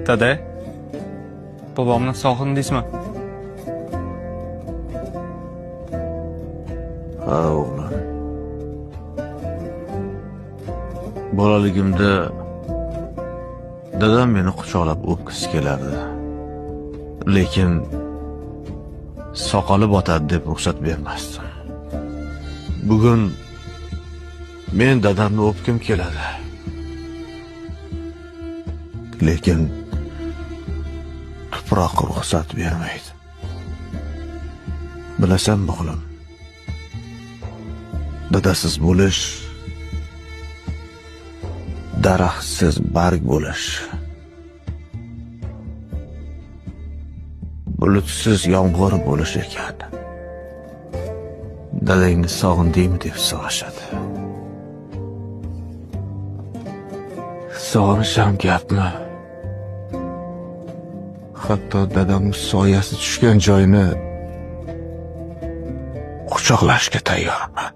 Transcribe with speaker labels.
Speaker 1: Dada, bobomni sog'indingizmi?
Speaker 2: Ha o'g'lim. Bolaligimda dadam meni quchoqlab o'pgisi kelardi. Lekin soqoli botadi deb ruxsat bermasdim. Bugun men dadamni o'pgim keladi. Lekin tuproq ruxsat bermaydi. Bilasanmi o'g'lim? Dadasiz bo'lish, daraxtsiz barg bo'lish, bulutsiz yomg'ir bo'lish ekan. Dadangni sog'indingmi deb so'rashadi. Sog'inish ham gapmi? Hatto dadamning soyasi tushgan joyni quchoqlashga tayyorman.